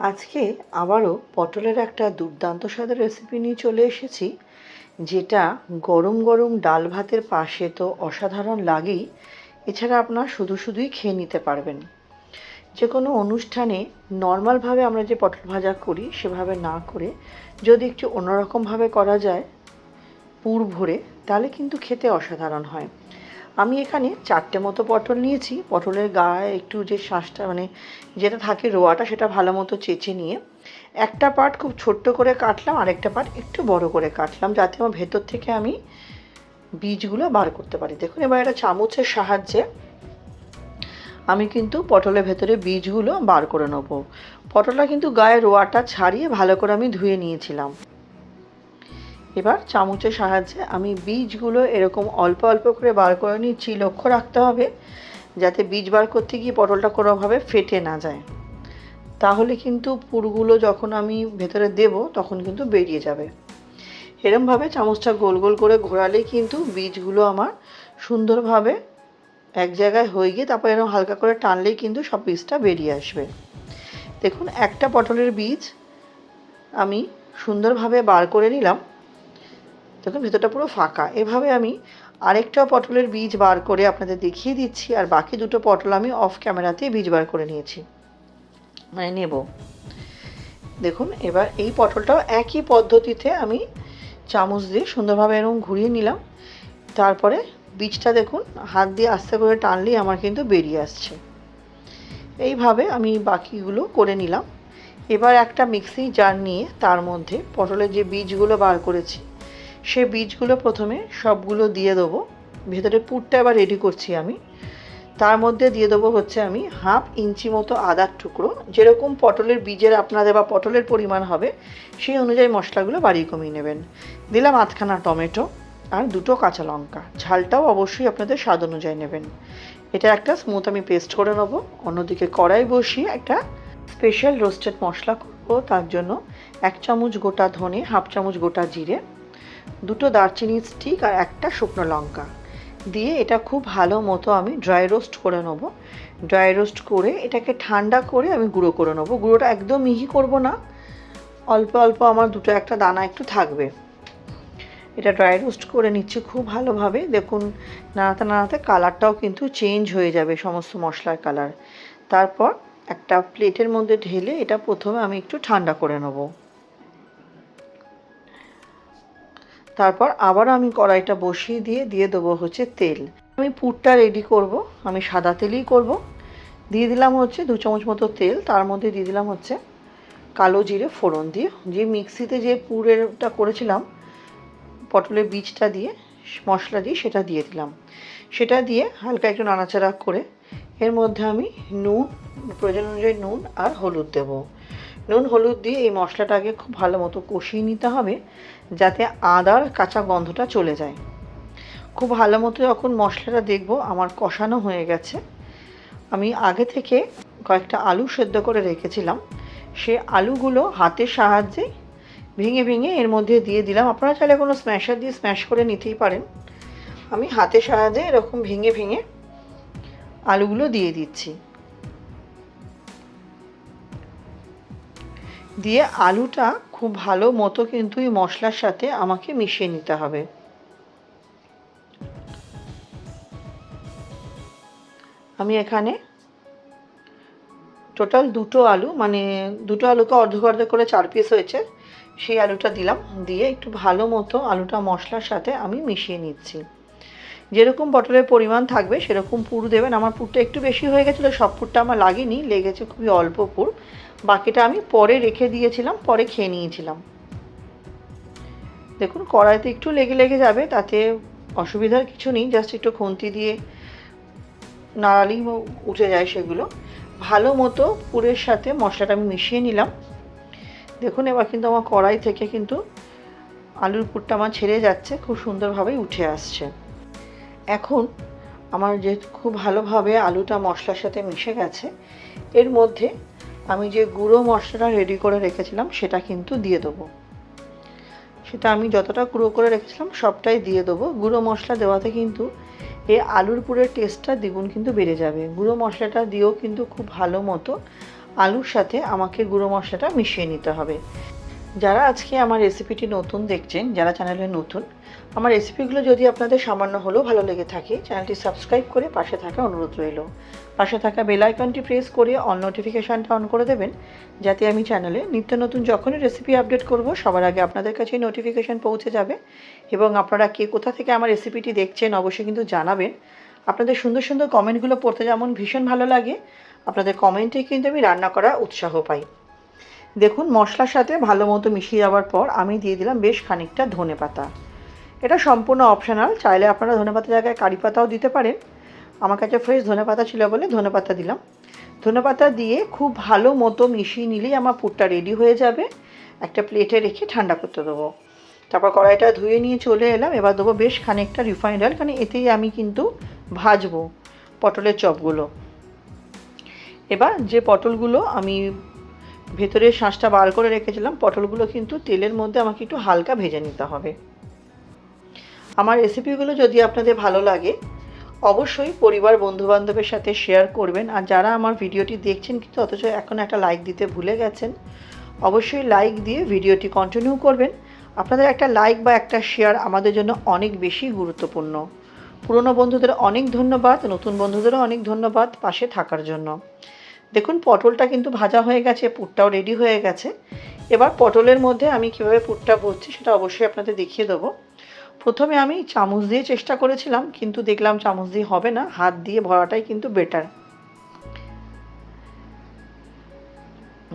আজকে আবারও পটলের একটা দুর্দান্ত স্বাদের রেসিপি নিয়ে চলে এসেছি, যেটা গরম গরম ডাল ভাতের পাশে তো অসাধারণ লাগেই। এছাড়া আপনার শুধুই খেয়ে নিতে পারবেন। যে কোনো অনুষ্ঠানে নর্মালভাবে আমরা যে পটল ভাজা করি সেভাবে না করে যদি একটু অন্যরকমভাবে করা যায় পুর ভরে, তাহলে কিন্তু খেতে অসাধারণ হয়। আমি এখানে 4টে মতো পটল নিয়েছি। পটলের গায়ে একটু যে শাঁসটা মানে যেটা থাকে রোয়াটা, সেটা ভালো মতো চেঁচে নিয়ে একটা পার্ট খুব ছোট্ট করে কাটলাম, আরেকটা পার্ট একটু বড় করে কাটলাম, যাতে আমার ভেতর থেকে আমি বীজগুলো বার করতে পারি। দেখুন, এবার একটা চামচের সাহায্যে আমি কিন্তু পটলের ভেতরে বীজগুলো বার করে নেব। পটলটা কিন্তু গায়ে রোয়াটা ছাড়িয়ে ভালো করে আমি ধুয়ে নিয়েছিলাম। এবার চামচের সাহায্যে আমি বীজগুলো এরকম অল্প অল্প করে বার করে নিচ্ছি। লক্ষ্য রাখতে হবে যাতে বীজ বার করতে গিয়ে পটলটা কোনোভাবে ফেটে না যায়, তাহলে কিন্তু পুরগুলো যখন আমি ভেতরে দেব তখন কিন্তু বেরিয়ে যাবে। এরমভাবে চামচটা গোল গোল করে ঘোরালেই কিন্তু বীজগুলো আমার সুন্দরভাবে এক জায়গায় হয়ে গিয়ে তারপর এরকম হালকা করে টানলেই কিন্তু সব বীজটা বেরিয়ে আসবে। দেখুন, একটা পটলের বীজ আমি সুন্দরভাবে বার করে নিলাম। দেখুন, ভেতরটা পুরো ফাঁকা। এভাবে আমি আরেকটা পটলের বীজ বার করে আপনাদের দেখিয়ে দিচ্ছি, আর বাকি দুটো পটল আমি অফ ক্যামেরাতেই বীজ বার করে নিয়েছি, মানে নেব। দেখুন, এবার এই পটলটাও একই পদ্ধতিতে আমি চামচ দিয়ে সুন্দরভাবে এরকম ঘুরিয়ে নিলাম। তারপরে বীজটা দেখুন হাত দিয়ে আস্তে করে টানলেই আমার কিন্তু বেরিয়ে আসছে। এইভাবে আমি বাকিগুলো করে নিলাম। এবার একটা মিক্সি জার নিয়ে তার মধ্যে পটলের যে বীজগুলো বার করেছি সে বীজগুলো প্রথমে সবগুলো দিয়ে দেবো। ভেতরে পুরটা এবার রেডি করছি আমি। তার মধ্যে দিয়ে দেবো হচ্ছে আমি 1/2 ইঞ্চি মতো আদার টুকরো। যেরকম পটলের বীজের আপনাদের বা পটলের পরিমাণ হবে সেই অনুযায়ী মশলাগুলো বাড়িয়ে কমিয়ে নেবেন। দিলাম 8খানা টমেটো আর 2টো কাঁচা লঙ্কা। ঝালটাও অবশ্যই আপনাদের স্বাদ অনুযায়ী নেবেন। এটা একটা স্মুথ আমি পেস্ট করে নেবো। অন্যদিকে কড়াই বসিয়ে একটা স্পেশাল রোস্টেড মশলা করবো। তার জন্য 1 চামচ গোটা ধনে, 1/2 চামচ গোটা জিরে, 2টো দারচিনির স্টিক আর একটা শুকনো লঙ্কা দিয়ে এটা খুব ভালো মতো আমি ড্রাই রোস্ট করে নেব। ড্রাই রোস্ট করে এটাকে ঠান্ডা করে আমি গুঁড়ো করে নেব। গুঁড়োটা একদম মিহি করব না, অল্প অল্প আমার দুটো একটা দানা একটু থাকবে। এটা ড্রাই রোস্ট করে নিচ্ছি খুব ভালোভাবে। দেখুন, নাড়াতে নাড়াতে কালারটাও কিন্তু চেঞ্জ হয়ে যাবে, সমস্ত মশলার কালার। তারপর একটা প্লেটের মধ্যে ঢেলে এটা প্রথমে আমি একটু ঠান্ডা করে নেব। তারপর আবার আমি কড়াইটা বসিয়ে দিয়ে দেবো হচ্ছে তেল। আমি পুরটা রেডি করব, আমি সাদা তেলেই করব। দিয়ে দিলাম হচ্ছে 2 চামচ মতো তেল। তার মধ্যে দিয়ে দিলাম হচ্ছে কালো জিরে ফোড়ন দিয়ে, যে মিক্সিতে যে পুরেরটা করেছিলাম পটলের বীজটা দিয়ে মশলা দিয়ে সেটা দিয়ে দিলাম। সেটা দিয়ে হালকা একটু নাড়াচাড়া করে এর মধ্যে আমি নুন, প্রয়োজন অনুযায়ী নুন আর হলুদ দেব। নুন হলুদ দিয়ে এই মশলাটাকে খুব ভালো মতো কষিয়ে নিতে হবে, যাতে আদার কাঁচা গন্ধটা চলে যায়। খুব ভালো মতো যখন মশলাটা দেখব আমার কষানো হয়ে গেছে, আমি আগে থেকে কয়েকটা আলু সেদ্ধ করে রেখেছিলাম, সে আলুগুলো হাতের সাহায্যে ভেঙে ভেঙে এর মধ্যে দিয়ে দিলাম। আপনারা চাইলে কোনো স্ম্যাশার দিয়ে স্ম্যাশ করে নিতেই পারেন। আমি হাতের সাহায্যে এরকম ভেঙে ভেঙে আলুগুলো দিয়ে দিচ্ছি। দিয়ে আলুটা খুব ভালো মতো কিন্তু এই মশলার সাথে আমাকে মিশিয়ে নিতে হবে। আমি এখানে টোটাল 2টো আলু, মানে 2টো আলুকে অর্ধেক অর্ধেক করে 4 পিস হয়েছে, সেই আলুটা দিলাম। দিয়ে একটু ভালো মতো আলুটা মশলার সাথে আমি মিশিয়ে নিচ্ছি। যেরকম পটলের পরিমাণ থাকবে সেরকম পুর দেবেন। আমার পুরটা একটু বেশি হয়ে গেছিলো, সব পুরটা আমার লাগেনি, লেগেছে খুবই অল্প পুর। বাকিটা আমি পরে রেখে দিয়েছিলাম, পরে খেয়ে নিয়েছিলাম। দেখুন, কড়াইতে একটু লেগে লেগে যাবে, তাতে অসুবিধার কিছু নেই। জাস্ট একটু খুন্তি দিয়ে নাড়ালেই উঠে যায় সেগুলো। ভালো মতো পুরের সাথে মশলাটা আমি মিশিয়ে নিলাম। দেখুন, এবার কিন্তু আমার কড়াই থেকে কিন্তু আলুর পুরটা আমার ছেড়ে যাচ্ছে, খুব সুন্দরভাবেই উঠে আসছে। এখন আমার যে খুব ভালোভাবে আলুটা মশলার সাথে মিশে গেছে, এর মধ্যে আমি যে গুঁড়ো মশলাটা রেডি করে রেখেছিলাম সেটা কিন্তু দিয়ে দেবো। সেটা আমি যতটা গুঁড়ো করে রেখেছিলাম সবটাই দিয়ে দেবো। গুঁড়ো মশলা দেওয়াতে কিন্তু এই আলুর পুরের টেস্টটা দ্বিগুণ কিন্তু বেড়ে যাবে। গুঁড়ো মশলাটা দিয়েও কিন্তু খুব ভালো মতো আলুর সাথে আমাকে গুঁড়ো মশলাটা মিশিয়ে নিতে হবে। যারা আজকে আমার রেসিপিটি নতুন দেখছেন, যারা চ্যানেলে নতুন, আমার রেসিপিগুলো যদি আপনাদের সামান্য হলেও ভালো লেগে থাকে, চ্যানেলটি সাবস্ক্রাইব করে পাশে থাকা অনুরোধ রইল। পাশে থাকা বেল আইকনটি প্রেস করে অল নোটিফিকেশানটা অন করে দেবেন, যাতে আমি চ্যানেলে নিত্য নতুন যখনই রেসিপি আপডেট করব সবার আগে আপনাদের কাছে নোটিফিকেশান পৌঁছে যাবে। এবং আপনারা কে কোথা থেকে আমার রেসিপিটি দেখছেন অবশ্যই কিন্তু জানাবেন। আপনাদের সুন্দর সুন্দর কমেন্টগুলো পড়তে যেমন ভীষণ ভালো লাগে, আপনাদের কমেন্টে কিন্তু আমি রান্না করার উৎসাহ পাই। দেখুন, মশলার সাথে ভালো মতো মিশিয়ে যাওয়ার পর আমি দিয়ে দিলাম বেশ খানিকটা ধনেপাতা। এটা সম্পূর্ণ অপশনাল, চাইলে আপনারা ধনেপাতা জায়গায় কারি পাতাও দিতে পারেন। আমার কাছে ফ্রেশ ধনেপাতা ছিল বলে ধনেপাতা দিলাম। ধনেপাতা দিয়ে খুব ভালো মতো মিশিয়ে নিলেই আমার পুরটা রেডি হয়ে যাবে। একটা প্লেটে রেখে ঠান্ডা করতে দেবো। তারপর কড়াইটা ধুয়ে নিয়ে চলে এলাম। এবার দেবো বেশ খানিকটা রিফাইন্ড অয়েল, কারণ এতেই আমি কিন্তু ভাজবো পটলের চপগুলো। এবার যে পটলগুলো আমি ভেতরে শাঁসটা বার করে রেখেছিলাম, পটলগুলো কিন্তু তেলের মধ্যে আমাকে একটু হালকা ভেজে নিতে হবে। আমার রেসিপিগুলো যদি আপনাদের ভালো লাগে অবশ্যই পরিবার বন্ধুবান্ধবের সাথে শেয়ার করবেন। আর যারা আমার ভিডিওটি দেখছেন কিন্তু অথচ এখন একটা লাইক দিতে ভুলে গেছেন, অবশ্যই লাইক দিয়ে ভিডিওটি কন্টিনিউ করবেন। আপনাদের একটা লাইক বা একটা শেয়ার আমাদের জন্য অনেক বেশি গুরুত্বপূর্ণ। পুরনো বন্ধুদের অনেক ধন্যবাদ, নতুন বন্ধুদেরও অনেক ধন্যবাদ পাশে থাকার জন্য। দেখুন, পটলটা কিন্তু ভাজা হয়ে গেছে, পুরটাও রেডি হয়ে গেছে। এবার পটলের মধ্যে আমি কীভাবে পুরটা ভরছি সেটা অবশ্যই আপনাদের দেখিয়ে দেবো। প্রথমে আমি চামচ দিয়ে চেষ্টা করেছিলাম, কিন্তু দেখলাম চামচ দিয়ে হবে না, হাত দিয়ে ভরাটাই কিন্তু বেটার।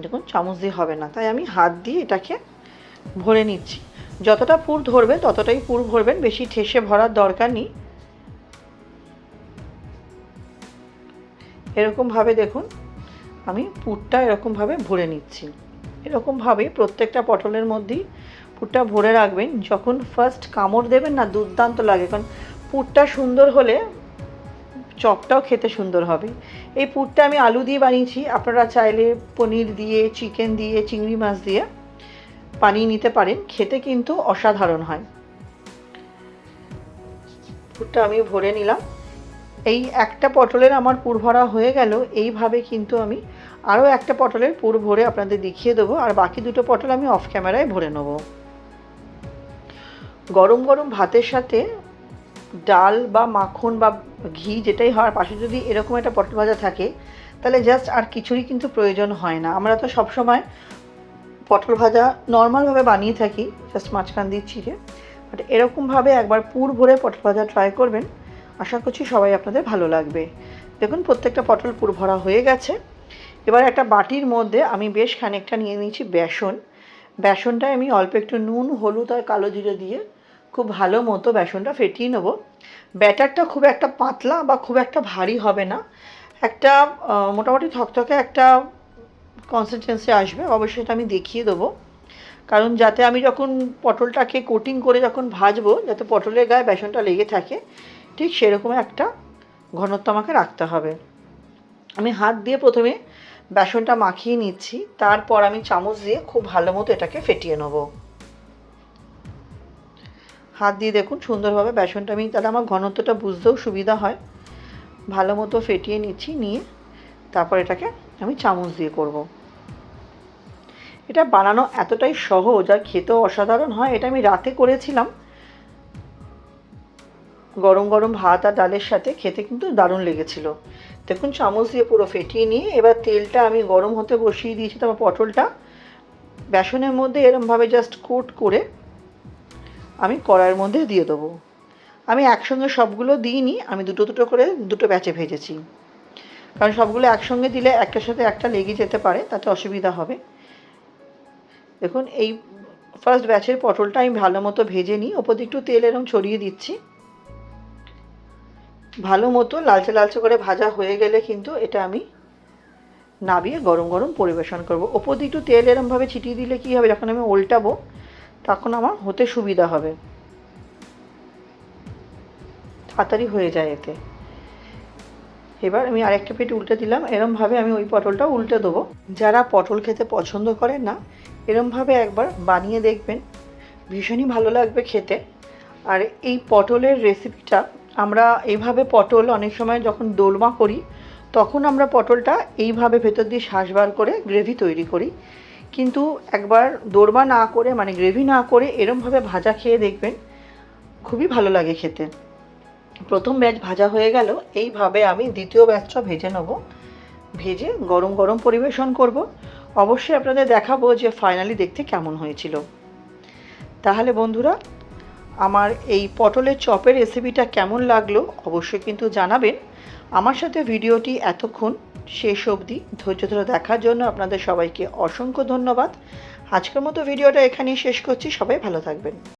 দেখুন, চামচ দিয়ে হবে না, তাই আমি হাত দিয়ে এটাকে ভরে নিচ্ছি। যতটা পুর ধরবে ততটাই পুর ভরবেন, বেশি ঠেসে ভরার দরকার নেই। এরকমভাবে দেখুন আমি পুরটা এরকমভাবে ভরে নিচ্ছি। এরকমভাবে প্রত্যেকটা পটলের মধ্যেই পুরটা ভরে রাখবেন। যখন ফার্স্ট কামড় দেবেন না, দুর্দান্ত লাগে, কারণ পুরটা সুন্দর হলে চপটাও খেতে সুন্দর হবে। এই পুরটা আমি আলু দিয়ে বানিয়েছি, আপনারা চাইলে পনির দিয়ে, চিকেন দিয়ে, চিংড়ি মাছ দিয়ে বানিয়ে নিতে পারেন, খেতে কিন্তু অসাধারণ হয়। পুরটা আমি ভরে নিলাম। এই একটা পটলের আমার পুর ভরা হয়ে গেল। এইভাবে কিন্তু আমি আরও একটা পটলের পুর ভরে আপনাদের দেখিয়ে দেবো, আর বাকি দুটো পটল আমি অফ ক্যামেরায় ভরে নেব। গরম গরম ভাতের সাথে ডাল বা মাখন বা ঘি যেটাই হওয়ার পাশে যদি এরকম একটা পটল ভাজা থাকে, তাহলে জাস্ট আর কিছুরই কিন্তু প্রয়োজন হয় না। আমরা তো সবসময় পটল ভাজা নর্মালভাবে বানিয়ে থাকি, জাস্ট মাঝখান দিয়ে ছিঁড়ে, বাট এরকমভাবে একবার পুর ভরে পটল ভাজা ট্রাই করবেন, আশা করছি সবাই আপনাদের ভালো লাগবে। দেখুন, প্রত্যেকটা পটল পুর ভরা হয়ে গেছে। এবার একটা বাটির মধ্যে আমি বেশ খানিকটা নিয়ে নিয়েছি বেসন। বেসনটায় আমি অল্প একটু নুন, হলুদ আর কালো জিরে দিয়ে খুব ভালো মতো বেসনটা ফেটিয়ে নেব। ব্যাটারটা খুব একটা পাতলা বা খুব একটা ভারী হবে না, একটা মোটামুটি থকথকে একটা কনসিস্টেন্সি আসবে। অবশ্যই এটা আমি দেখিয়ে দেবো, কারণ যাতে আমি যখন পটলটাকে কোটিং করে যখন ভাজবো, যাতে পটলের গায়ে বেসনটা লেগে থাকে, ঠিক সেরকম একটা ঘনত্ব আমাকে রাখতে হবে। আমি হাত দিয়ে প্রথমে বেসনটা মাখিয়ে নিচ্ছি, তারপর আমি চামচ দিয়ে খুব ভালো মতো এটাকে ফেটিয়ে নেব। হাত দিয়ে দেখুন সুন্দরভাবে বেসনটা আমি, তাহলে আমার ঘনত্বটা বুঝতেও সুবিধা হয়। ভালো মতো ফেটিয়ে নিচ্ছি, নিয়ে তারপর এটাকে আমি চামচ দিয়ে করব। এটা বানানো এতটাই সহজ আর খেতেও অসাধারণ হয়। এটা আমি রাতে করেছিলাম, গরম গরম ভাত আর ডালের সাথে খেতে কিন্তু দারুণ লেগেছিল। দেখুন, চামচ দিয়ে পুরো ফেটিয়ে নিয়ে এবার তেলটা আমি গরম হতে বসিয়ে দিয়েছি। তারপর পটলটা বেসনের মধ্যে এরমভাবে জাস্ট কোট করে আমি কড়াইয়ের মধ্যে দিয়ে দেবো। আমি একসঙ্গে সবগুলো দিইনি, আমি দুটো দুটো করে দুটো ব্যাচে ভেজেছি, কারণ সবগুলো একসঙ্গে দিলে একটার সাথে একটা লেগে যেতে পারে, তাতে অসুবিধা হবে। দেখুন, এই ফার্স্ট ব্যাচের পটলটা আমি ভালো মতো ভেজে নিই, ওপর দিয়ে একটু তেল এরকম ছড়িয়ে দিচ্ছি। ভালো মতো লালচে লালচে করে ভাজা হয়ে গেলে কিন্তু এটা আমি নাবিয়ে গরম গরম পরিবেশন করব। ওপর দিয়ে একটু তেল এরমভাবে ছিটিয়ে দিলে কী হবে, যখন আমি উল্টাবো তখন আমার হতে সুবিধা হবে, তাড়াতাড়ি হয়ে যায় এতে। এবার আমি আরেকটা প্লেট উল্টে দিলাম। এরমভাবে আমি ওই পটলটা উল্টে দেবো। যারা পটল খেতে পছন্দ করেন না, এরমভাবে একবার বানিয়ে দেখবেন, ভীষণই ভালো লাগবে খেতে। আর এই পটলের রেসিপিটা আমরা এইভাবে পটল অনেক সময় যখন দোলমা করি তখন আমরা পটলটা এইভাবে ভেতর দিয়ে শাঁস বার করে গ্রেভি তৈরি করি। কিন্তু একবার দোরমা না করে মানে গ্রেভি না করে এরমভাবে ভাজা খেয়ে দেখবেন, খুবই ভালো লাগে খেতে। প্রথম ব্যাচ ভাজা হয়ে গেল, এইভাবে আমি দ্বিতীয় ব্যাচটা ভেজে নেব। ভেজে গরম গরম পরিবেশন করব। অবশ্যই আপনাদের দেখাবো যে ফাইনালি দেখতে কেমন হয়েছিল। তাহলে বন্ধুরা, আমার এই পটলের চপের রেসিপিটা কেমন লাগলো অবশ্যই কিন্তু জানাবেন। আমার সাথে ভিডিওটি এতক্ষণ শেষ অবধি ধৈর্য ধরে দেখার জন্য আপনাদের সবাইকে অসংখ্য ধন্যবাদ। আজকের মতো ভিডিওটা এখানেই শেষ করছি। সবাই ভালো থাকবেন।